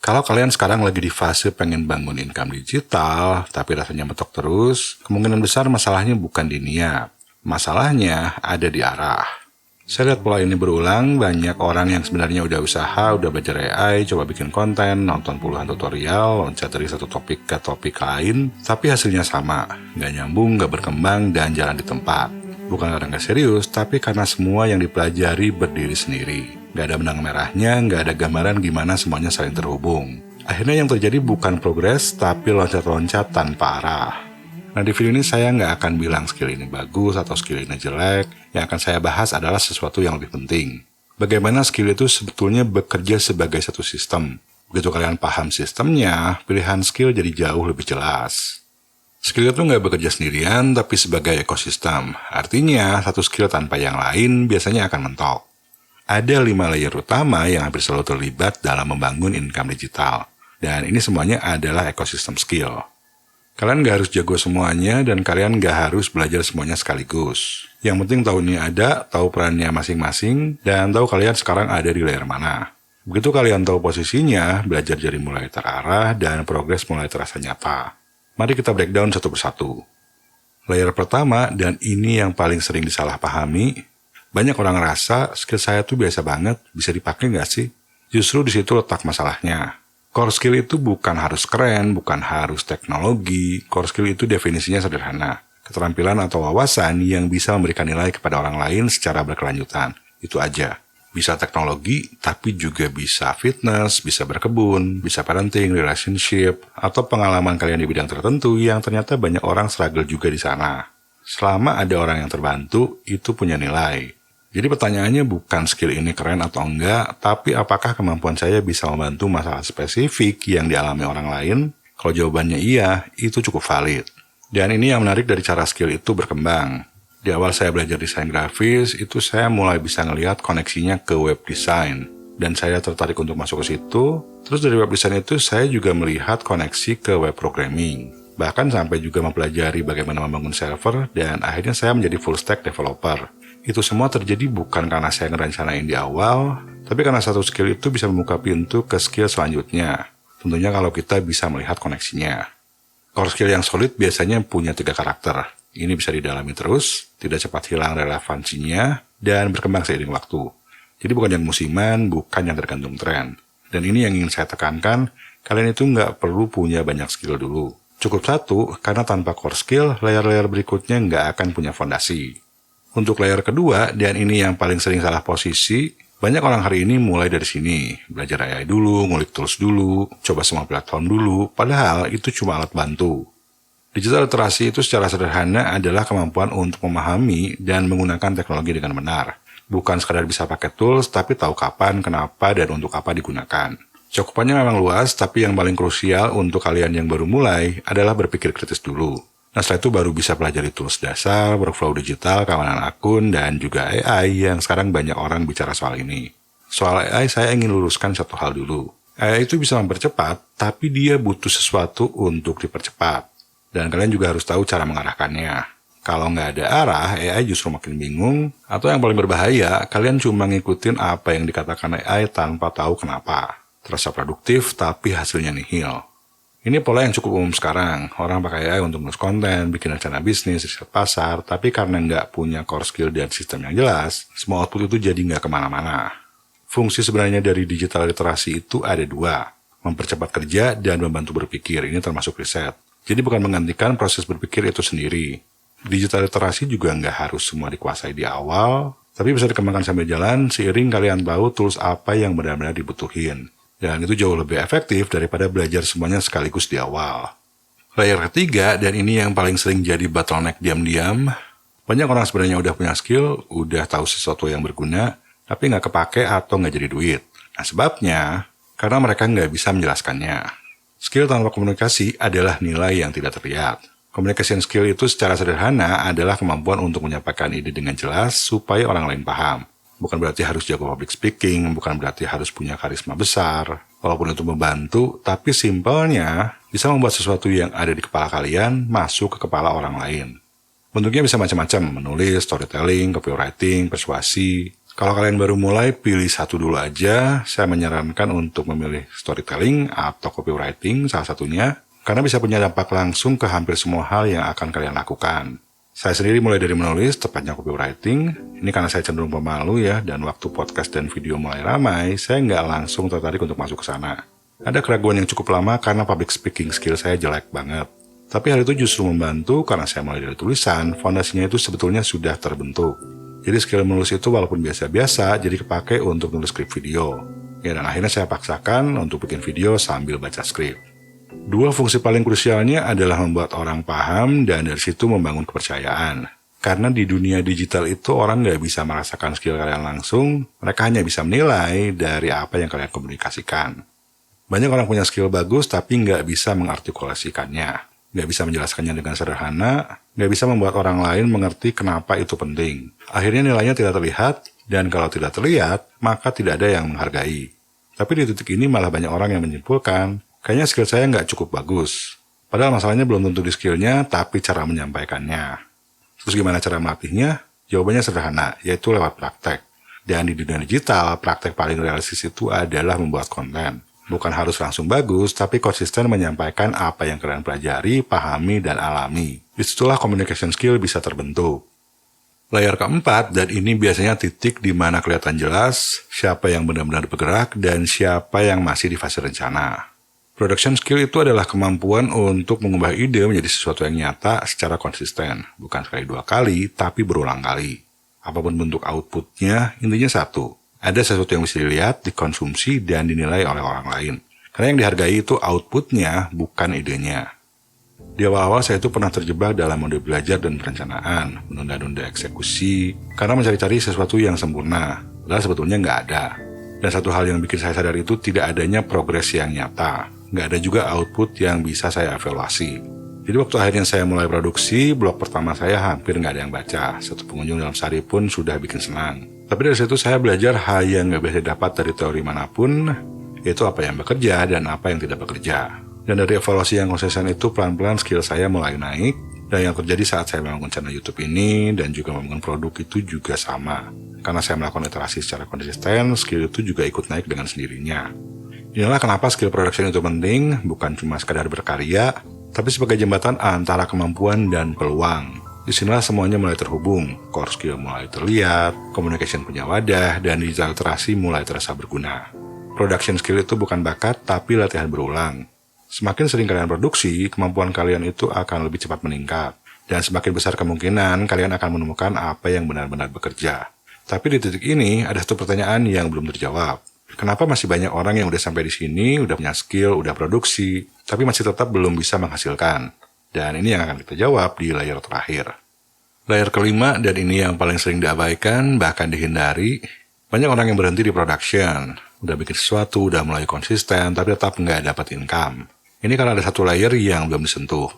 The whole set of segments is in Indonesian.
Kalau kalian sekarang lagi di fase pengen bangun income digital, tapi rasanya mentok terus, kemungkinan besar masalahnya bukan di niat. Masalahnya ada di arah. Saya lihat pola ini berulang, banyak orang yang sebenarnya udah usaha, udah belajar AI, coba bikin konten, nonton puluhan tutorial, loncat dari satu topik ke topik lain, tapi hasilnya sama, nggak nyambung, nggak berkembang, dan jalan di tempat. Bukan karena nggak serius, tapi karena semua yang dipelajari berdiri sendiri. Nggak ada benang merahnya, nggak ada gambaran gimana semuanya saling terhubung. Akhirnya yang terjadi bukan progres, tapi loncat-loncat tanpa arah. Nah, di video ini saya nggak akan bilang skill ini bagus atau skill ini jelek. Yang akan saya bahas adalah sesuatu yang lebih penting. Bagaimana skill itu sebetulnya bekerja sebagai satu sistem. Begitu kalian paham sistemnya, pilihan skill jadi jauh lebih jelas. Skill itu nggak bekerja sendirian, tapi sebagai ekosistem. Artinya, satu skill tanpa yang lain biasanya akan mentok. Ada 5 layer utama yang hampir selalu terlibat dalam membangun income digital. Dan ini semuanya adalah ekosistem skill. Kalian nggak harus jago semuanya dan kalian nggak harus belajar semuanya sekaligus. Yang penting tahu ini ada, tahu perannya masing-masing, dan tahu kalian sekarang ada di layer mana. Begitu kalian tahu posisinya, belajar jadi mulai terarah dan progres mulai terasa nyata. Mari kita breakdown satu persatu. Layer pertama, dan ini yang paling sering disalahpahami, banyak orang ngerasa skill saya tuh biasa banget, bisa dipakai nggak sih? Justru di situ letak masalahnya. Core skill itu bukan harus keren, bukan harus teknologi. Core skill itu definisinya sederhana. Keterampilan atau wawasan yang bisa memberikan nilai kepada orang lain secara berkelanjutan. Itu aja. Bisa teknologi, tapi juga bisa fitness, bisa berkebun, bisa parenting, relationship, atau pengalaman kalian di bidang tertentu yang ternyata banyak orang struggle juga di sana. Selama ada orang yang terbantu, itu punya nilai. Jadi pertanyaannya bukan skill ini keren atau enggak, tapi apakah kemampuan saya bisa membantu masalah spesifik yang dialami orang lain? Kalau jawabannya iya, itu cukup valid. Dan ini yang menarik dari cara skill itu berkembang. Di awal saya belajar desain grafis, itu saya mulai bisa ngelihat koneksinya ke web design. Dan saya tertarik untuk masuk ke situ. Terus dari web design itu saya juga melihat koneksi ke web programming. Bahkan sampai juga mempelajari bagaimana membangun server, dan akhirnya saya menjadi full stack developer. Itu semua terjadi bukan karena saya ngerencanain di awal, tapi karena satu skill itu bisa membuka pintu ke skill selanjutnya. Tentunya kalau kita bisa melihat koneksinya. Core skill yang solid biasanya punya 3 karakter. Ini bisa didalami terus, tidak cepat hilang relevansinya, dan berkembang seiring waktu. Jadi bukan yang musiman, bukan yang tergantung tren. Dan ini yang ingin saya tekankan, kalian itu nggak perlu punya banyak skill dulu. Cukup satu, karena tanpa core skill, layer-layer berikutnya nggak akan punya fondasi. Untuk layer kedua, dan ini yang paling sering salah posisi, banyak orang hari ini mulai dari sini. Belajar AI dulu, ngulik tools dulu, coba semua platform dulu, padahal itu cuma alat bantu. Digital literasi itu secara sederhana adalah kemampuan untuk memahami dan menggunakan teknologi dengan benar. Bukan sekadar bisa pakai tools, tapi tahu kapan, kenapa, dan untuk apa digunakan. Cakupannya memang luas, tapi yang paling krusial untuk kalian yang baru mulai adalah berpikir kritis dulu. Nah, setelah itu baru bisa pelajari tools dasar, workflow digital, keamanan akun, dan juga AI yang sekarang banyak orang bicara soal ini. Soal AI, saya ingin luruskan satu hal dulu. AI itu bisa mempercepat, tapi dia butuh sesuatu untuk dipercepat. Dan kalian juga harus tahu cara mengarahkannya. Kalau nggak ada arah, AI justru makin bingung, atau yang paling berbahaya, kalian cuma ngikutin apa yang dikatakan AI tanpa tahu kenapa. Terasa produktif, tapi hasilnya nihil. Ini pola yang cukup umum sekarang. Orang pakai AI untuk nulis konten, bikin rencana bisnis, riset pasar, tapi karena nggak punya core skill dan sistem yang jelas, semua output itu jadi nggak kemana-mana. Fungsi sebenarnya dari digital literasi itu ada 2, mempercepat kerja dan membantu berpikir. Ini termasuk riset. Jadi bukan menggantikan proses berpikir itu sendiri. Digital literasi juga nggak harus semua dikuasai di awal, tapi bisa dikembangkan sambil jalan seiring kalian tahu tools apa yang benar-benar dibutuhin. Dan itu jauh lebih efektif daripada belajar semuanya sekaligus di awal. Layer ketiga, dan ini yang paling sering jadi bottleneck diam-diam. Banyak orang sebenarnya udah punya skill, udah tahu sesuatu yang berguna, tapi nggak kepake atau nggak jadi duit. Nah sebabnya, karena mereka nggak bisa menjelaskannya. Skill tanpa komunikasi adalah nilai yang tidak terlihat. Communication skill itu secara sederhana adalah kemampuan untuk menyampaikan ide dengan jelas supaya orang lain paham. Bukan berarti harus jago public speaking, bukan berarti harus punya karisma besar. Walaupun itu membantu, tapi simpelnya bisa membuat sesuatu yang ada di kepala kalian masuk ke kepala orang lain. Bentuknya bisa macam-macam, menulis, storytelling, copywriting, persuasi. Kalau kalian baru mulai, pilih satu dulu aja. Saya menyarankan untuk memilih storytelling atau copywriting salah satunya, karena bisa punya dampak langsung ke hampir semua hal yang akan kalian lakukan. Saya sendiri mulai dari menulis, tepatnya copywriting. Ini karena saya cenderung pemalu ya, dan waktu podcast dan video mulai ramai, saya nggak langsung tertarik untuk masuk ke sana. Ada keraguan yang cukup lama karena public speaking skill saya jelek banget. Tapi hal itu justru membantu karena saya mulai dari tulisan, fondasinya itu sebetulnya sudah terbentuk. Jadi skill menulis itu walaupun biasa-biasa, jadi kepake untuk nulis skrip video. Ya, dan akhirnya saya paksakan untuk bikin video sambil baca skrip. Dua fungsi paling krusialnya adalah membuat orang paham dan dari situ membangun kepercayaan. Karena di dunia digital itu orang nggak bisa merasakan skill kalian langsung, mereka hanya bisa menilai dari apa yang kalian komunikasikan. Banyak orang punya skill bagus tapi nggak bisa mengartikulasikannya. Nggak bisa menjelaskannya dengan sederhana, nggak bisa membuat orang lain mengerti kenapa itu penting. Akhirnya nilainya tidak terlihat, dan kalau tidak terlihat, maka tidak ada yang menghargai. Tapi di titik ini malah banyak orang yang menyimpulkan, kayaknya skill saya nggak cukup bagus. Padahal masalahnya belum tentu di skillnya, tapi cara menyampaikannya. Terus gimana cara melatihnya? Jawabannya sederhana, yaitu lewat praktek. Dan di dunia digital, praktek paling realistis itu adalah membuat konten. Bukan harus langsung bagus, tapi konsisten menyampaikan apa yang kalian pelajari, pahami, dan alami. Disitulah communication skill bisa terbentuk. Layer keempat, dan ini biasanya titik di mana kelihatan jelas siapa yang benar-benar bergerak dan siapa yang masih di fase rencana. Production skill itu adalah kemampuan untuk mengubah ide menjadi sesuatu yang nyata secara konsisten. Bukan sekali dua kali, tapi berulang kali. Apapun bentuk outputnya, intinya satu. Ada sesuatu yang bisa dilihat, dikonsumsi, dan dinilai oleh orang lain. Karena yang dihargai itu outputnya, bukan idenya. Di awal-awal saya itu pernah terjebak dalam mode belajar dan perencanaan, menunda-nunda eksekusi, karena mencari-cari sesuatu yang sempurna, padahal sebetulnya nggak ada. Dan satu hal yang bikin saya sadar itu tidak adanya progres yang nyata, nggak ada juga output yang bisa saya evaluasi. Jadi waktu akhirnya saya mulai produksi, blog pertama saya hampir nggak ada yang baca, satu pengunjung dalam sehari pun sudah bikin senang. Tapi dari situ saya belajar hal yang nggak bisa dapat dari teori manapun, yaitu apa yang bekerja dan apa yang tidak bekerja. Dan dari evaluasi yang konsisten itu pelan-pelan skill saya mulai naik, dan yang terjadi saat saya membangun channel YouTube ini dan juga membangun produk itu juga sama. Karena saya melakukan iterasi secara konsisten, skill itu juga ikut naik dengan sendirinya. Inilah kenapa skill production itu penting, bukan cuma sekadar berkarya, tapi sebagai jembatan antara kemampuan dan peluang. Disinilah semuanya mulai terhubung, core skill mulai terlihat, communication punya wadah, dan digital literasi mulai terasa berguna. Production skill itu bukan bakat, tapi latihan berulang. Semakin sering kalian produksi, kemampuan kalian itu akan lebih cepat meningkat. Dan semakin besar kemungkinan kalian akan menemukan apa yang benar-benar bekerja. Tapi di titik ini, ada satu pertanyaan yang belum terjawab. Kenapa masih banyak orang yang udah sampai di sini, udah punya skill, udah produksi, tapi masih tetap belum bisa menghasilkan? Dan ini yang akan kita jawab di layer terakhir. Layer kelima, dan ini yang paling sering diabaikan, bahkan dihindari, banyak orang yang berhenti di production. Udah bikin sesuatu, udah mulai konsisten, tapi tetap nggak dapat income. Ini karena ada satu layer yang belum disentuh,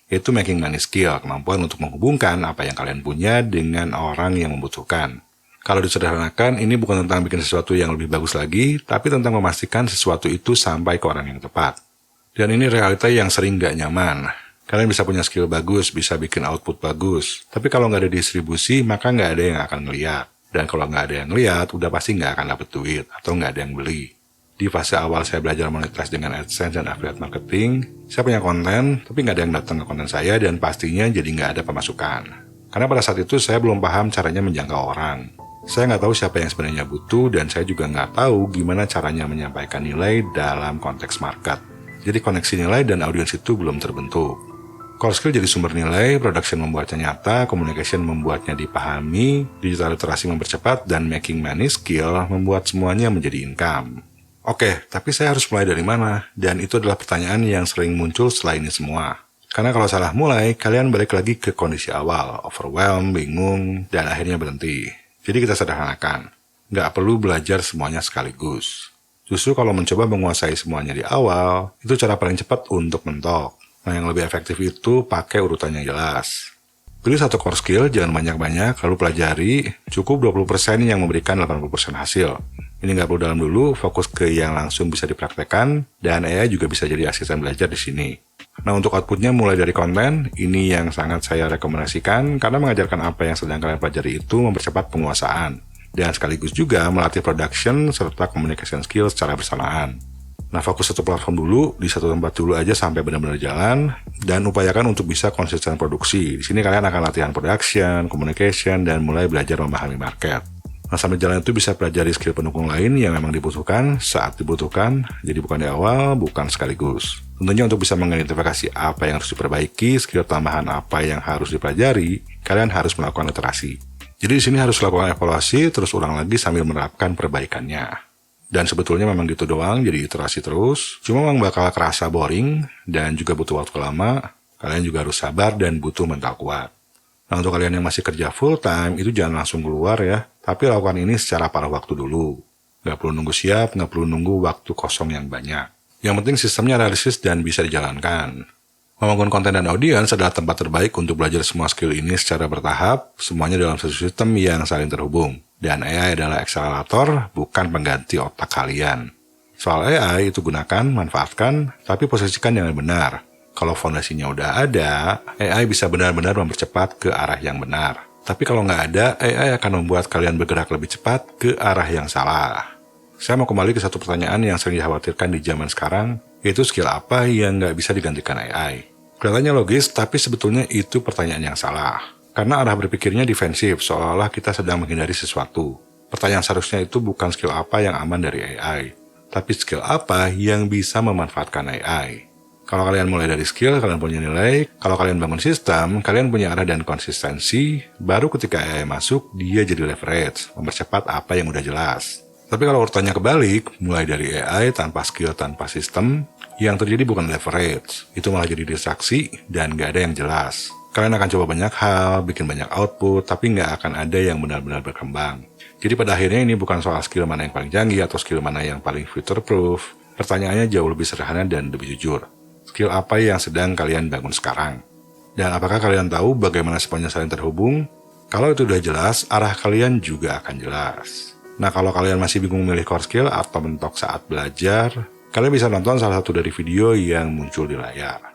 yaitu making money skill, kemampuan untuk menghubungkan apa yang kalian punya dengan orang yang membutuhkan. Kalau disederhanakan, ini bukan tentang bikin sesuatu yang lebih bagus lagi, tapi tentang memastikan sesuatu itu sampai ke orang yang tepat. Dan ini realita yang sering nggak nyaman. Kalian bisa punya skill bagus, bisa bikin output bagus. Tapi kalau nggak ada distribusi, maka nggak ada yang akan ngeliat. Dan kalau nggak ada yang ngeliat, udah pasti nggak akan dapet duit, atau nggak ada yang beli. Di fase awal saya belajar monetize dengan AdSense dan affiliate marketing, saya punya konten, tapi nggak ada yang datang ke konten saya, dan pastinya jadi nggak ada pemasukan. Karena pada saat itu saya belum paham caranya menjangkau orang. Saya nggak tahu siapa yang sebenarnya butuh, dan saya juga nggak tahu gimana caranya menyampaikan nilai dalam konteks market. Jadi koneksi nilai dan audiens itu belum terbentuk. Core skill jadi sumber nilai, production membuatnya nyata, communication membuatnya dipahami, digital literasi mempercepat, dan making money skill membuat semuanya menjadi income. Oke, tapi saya harus mulai dari mana? Dan itu adalah pertanyaan yang sering muncul setelah ini semua. Karena kalau salah mulai, kalian balik lagi ke kondisi awal, overwhelmed, bingung, dan akhirnya berhenti. Jadi kita sederhanakan, nggak perlu belajar semuanya sekaligus. Justru kalau mencoba menguasai semuanya di awal, itu cara paling cepat untuk mentok. Nah, yang lebih efektif itu pakai urutan yang jelas. Pilih satu core skill, jangan banyak-banyak, lalu pelajari, cukup 20% yang memberikan 80% hasil. Ini nggak perlu dalam dulu, fokus ke yang langsung bisa dipraktekkan, dan AI juga bisa jadi asisten belajar di sini. Nah, untuk outputnya mulai dari konten, ini yang sangat saya rekomendasikan, karena mengajarkan apa yang sedang kalian pelajari itu mempercepat penguasaan. dan sekaligus juga melatih production serta communication skill secara bersamaan. Nah, fokus satu platform dulu, di satu tempat dulu aja sampai benar-benar jalan, dan upayakan untuk bisa konsisten produksi. Di sini kalian akan latihan production, communication, dan mulai belajar memahami market. Nah, sambil jalan itu bisa pelajari skill pendukung lain yang memang dibutuhkan saat dibutuhkan, jadi bukan di awal, bukan sekaligus. Tentunya untuk bisa mengidentifikasi apa yang harus diperbaiki, skill tambahan apa yang harus dipelajari, kalian harus melakukan literasi. Jadi di sini harus lakukan evaluasi, terus ulang lagi sambil menerapkan perbaikannya. Dan sebetulnya memang gitu doang, jadi iterasi terus. Cuma memang bakal kerasa boring dan juga butuh waktu lama. Kalian juga harus sabar dan butuh mental kuat. Nah, untuk kalian yang masih kerja full time, itu jangan langsung keluar ya. Tapi lakukan ini secara paruh waktu dulu. Nggak perlu nunggu siap, nggak perlu nunggu waktu kosong yang banyak. Yang penting sistemnya realistis dan bisa dijalankan. Membangun konten dan audiens adalah tempat terbaik untuk belajar semua skill ini secara bertahap, semuanya dalam satu sistem yang saling terhubung. Dan AI adalah akselerator, bukan pengganti otak kalian. Soal AI itu gunakan, manfaatkan, tapi posisikan yang benar. Kalau fondasinya udah ada, AI bisa benar-benar mempercepat ke arah yang benar. Tapi kalau nggak ada, AI akan membuat kalian bergerak lebih cepat ke arah yang salah. Saya mau kembali ke satu pertanyaan yang sering dikhawatirkan di zaman sekarang, yaitu skill apa yang nggak bisa digantikan AI. Kelihatannya logis, tapi sebetulnya itu pertanyaan yang salah. Karena arah berpikirnya defensif, seolah-olah kita sedang menghindari sesuatu. Pertanyaan seharusnya itu bukan skill apa yang aman dari AI, tapi skill apa yang bisa memanfaatkan AI. Kalau kalian mulai dari skill, kalian punya nilai. Kalau kalian bangun sistem, kalian punya arah dan konsistensi. Baru ketika AI masuk, dia jadi leverage, mempercepat apa yang udah jelas. Tapi kalau urutannya kebalik, mulai dari AI tanpa skill, tanpa sistem, yang terjadi bukan leverage. Itu malah jadi distraksi dan nggak ada yang jelas. Kalian akan coba banyak hal, bikin banyak output, tapi nggak akan ada yang benar-benar berkembang. Jadi pada akhirnya ini bukan soal skill mana yang paling canggih atau skill mana yang paling future-proof. Pertanyaannya jauh lebih sederhana dan lebih jujur. Skill apa yang sedang kalian bangun sekarang? Dan apakah kalian tahu bagaimana semuanya saling terhubung? Kalau itu udah jelas, arah kalian juga akan jelas. Nah, kalau kalian masih bingung milih core skill atau mentok saat belajar, kalian bisa nonton salah satu dari video yang muncul di layar.